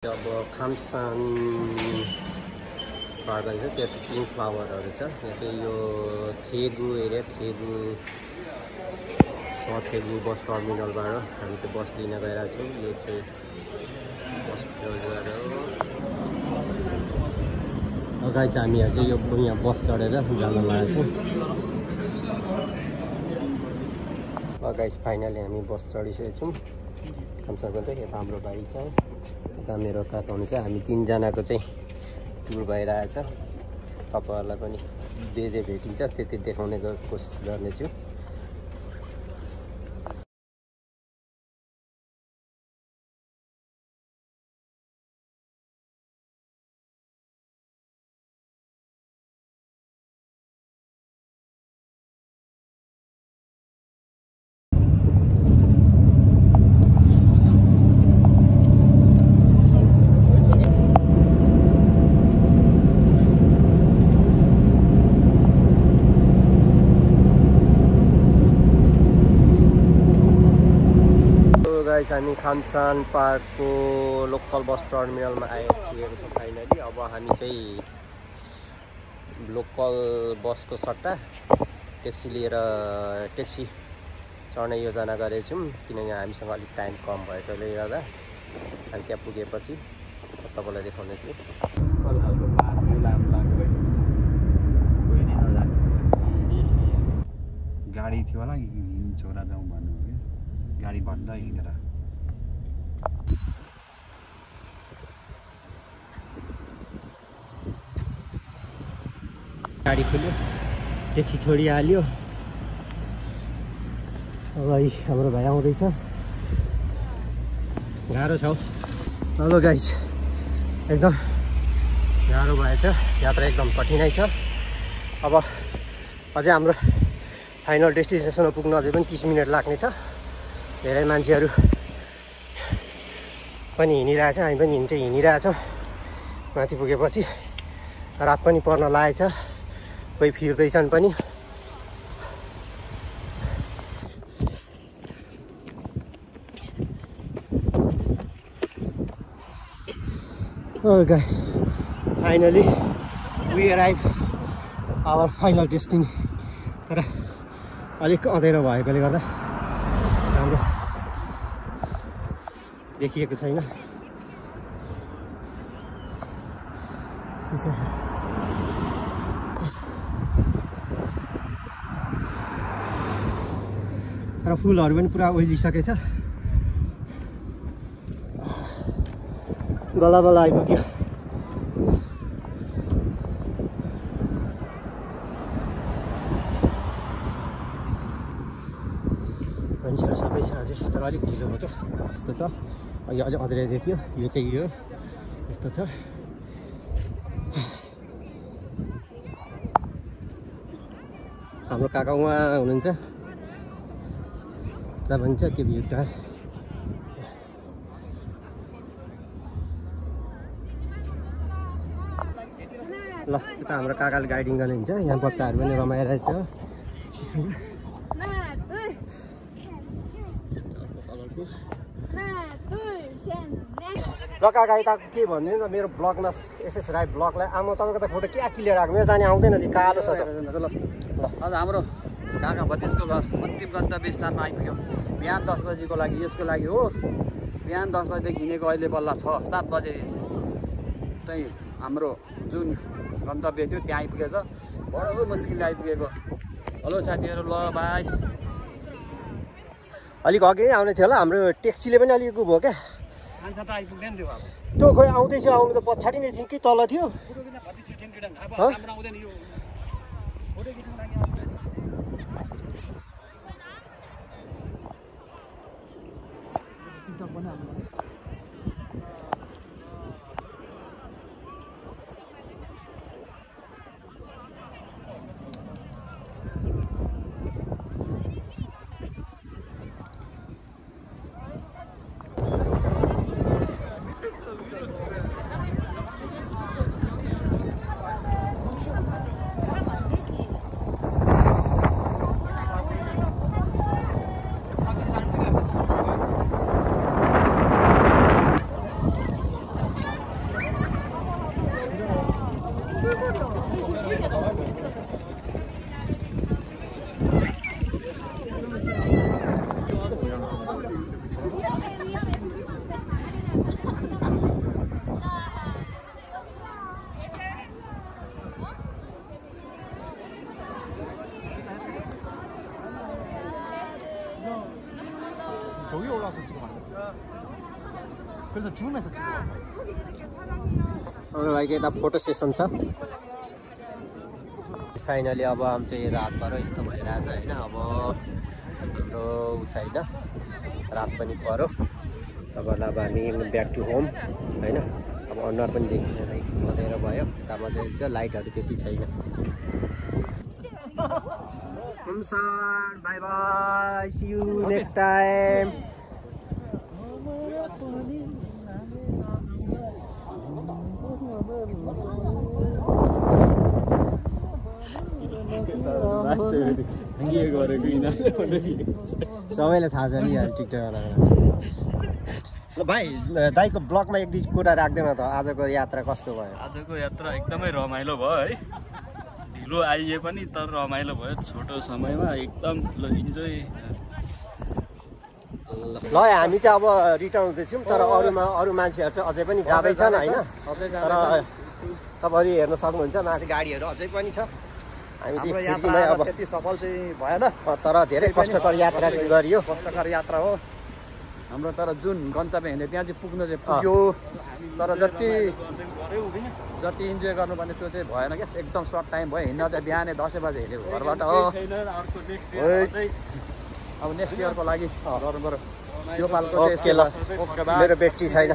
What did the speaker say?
अब खामसान पार भन्छ त्यहाँ चाहिँ पिङ्क फ्लावरहरू छ। यहाँ चाहिँ यो थेगु एरिया थेगु बस टर्मिनलबाट हामी चाहिँ बस लिन गइरहेको छौँ। यो चाहिँ बस टर्मिनल अगाडि चाहिँ हामी चाहिँ यो बस चढेर जान लागेको छौँ। गाइस फाइनली हामी बस चढिसकेको छौँ खामसानको। चाहिँ यता हाम्रो भाइ छ, यता मेरो काका हुनुहुन्छ। हामी तीनजनाको चाहिँ टुर भइरहेछ। तपाईँहरूलाई पनि जे भेटिन्छ त्यति देखाउने कोसिस गर्नेछु। हामी खामसान पार्कको लोकल बस टर्मिनलमा आइपुगेको छौँ फाइनली। अब हामी चाहिँ लोकल बसको सट्टा ट्याक्सी चढ्ने योजना गरेको छौँ, किनकि हामीसँग अलिक टाइम कम भएकोले गर्दा। हामी त्यहाँ पुगेपछि तपाईँलाई देखाउने छु। गाडी थियो होला छोरा जाउँ भन्नु कि गाडी बन्द हिँडेर गाडी खुल्यो, ट्याक्सी छोडिहाल्यो। अब हाम्रो भाइ आउँदैछ। गाह्रो छ। हेलो गाइस, एकदम गाह्रो भएछ, यात्रा एकदम कठिनाइ छ। अब अझै हाम्रो फाइनल डेस्टिनेसनमा पुग्न अझै पनि 30 मिनट लाग्ने छ। धेरै मान्छेहरू पनि हिँडिरहेछ, हामी पनि हिँडिरहेछौँ। माथि पुगेपछि रात पनि पर्न लागेछ, कोही फिर्दैछन् पनि। Oh guys, finally we arrived our final destiny. तर अलिक अँधेरो भएकोले गर्दा हाम्रो देखिएको छैन। तर फुलहरू पनि पुरा ओइलिसकेछ। बल्ल बल्ल आइपुग्यो। मान्छेहरू सबै छ अझै, तर अलिक ढिलो भयो क्या, यस्तो छ। अघि अझै अँध्यारो देखियो, यो चाहिँ यो यस्तो छ। हाम्रो काका उहाँ हुनुहुन्छ, के भन्छ त्यो भिउटा। ल यता हाम्रो काकाले गाइडिङ गर्नुहुन्छ। यहाँ बच्चाहरू पनि रमाइरहेछ। ल काका यता के भनिदिनु त, मेरो ब्लगमा एसएस राई ब्लगलाई आमा तपाईँको त फोटो क्या क्लियर आएको, मेरो जाने आउँदैन त्यो कालो छ त। ल आज हाम्रो काका भतिजको घर अन्तिम गन्तव्य स्थानमा आइपुग्यो। बिहान 10 बजीको लागि, यसको लागि हो। बिहान 10 बजीदेखि हिँडेको अहिले बल्ल 6-7 बजे चाहिँ हाम्रो जुन गन्तव्य थियो त्यहाँ आइपुगेछ। बडो मुस्किलले आइपुगेको। हेलो साथीहरू, ल बाई। अलिक अघि नै आउने थियो होला, हाम्रो ट्याक्सीले पनि अलिक भयो क्या। त्यो खोइ आउँदैछ, आउनु त पछाडि नै थियो कि तल थियो। 그래서 줌에서 찍어. 둘이 이렇게 사랑해요. हाम्रो भाइको यता फोटो सेसन छ फाइनली अब हामी चाहिँ रातभर यस्तो भइरहेछ होइन अब हाम्रो उ छैन रात पनि पऱ्यो तपाईँहरूलाई अब हामी ब्याक टु होम होइन अब अनुहार पनि देखिँदैन मधेर भयो यता मधेर छ लाइटहरू त्यति छैन bye bye see you next time सबैलाई थाहा छ नि टिकटक ल भाइ दाइको ब्लगमा एक दुई कुरा राख्दैन त आजको यात्रा कस्तो भयो आजको यात्रा एकदमै रमाइलो भयो है ढिलो आइए पनि तर रमाइलो भयो छोटो समयमा एकदम इन्जोय ल हामी चाहिँ अब रिटर्न हुँदैछौँ तर अरू मान्छेहरू चाहिँ अझै पनि जाँदैछन् होइन तर तपाईँहरू हेर्न सक्नुहुन्छ माथि गाडीहरू अझै पनि छ हामी हाम्रो चाहिँ यात्रा अब त्यति सफल चाहिँ भएन तर धेरै कष्टकर यात्रा चाहिँ गरियो कष्टकर यात्रा हो हाम्रो तर जुन गन्तव्य हिँड्ने त्यहाँ चाहिँ पुग्नु चाहिँ पुग्यो तर जति इन्जोय गर्नुपर्ने त्यो चाहिँ भएन क्या एकदम सर्ट टाइम भयो हिँड्न चाहिँ बिहानै 10 बजे हिँड्यो घरबाट हो अब नेक्स्ट इयरको लागि गर्नु पऱ्यो यो पालको चाहिँ ओके ल ओके बाई मेरो ब्याट्री छैन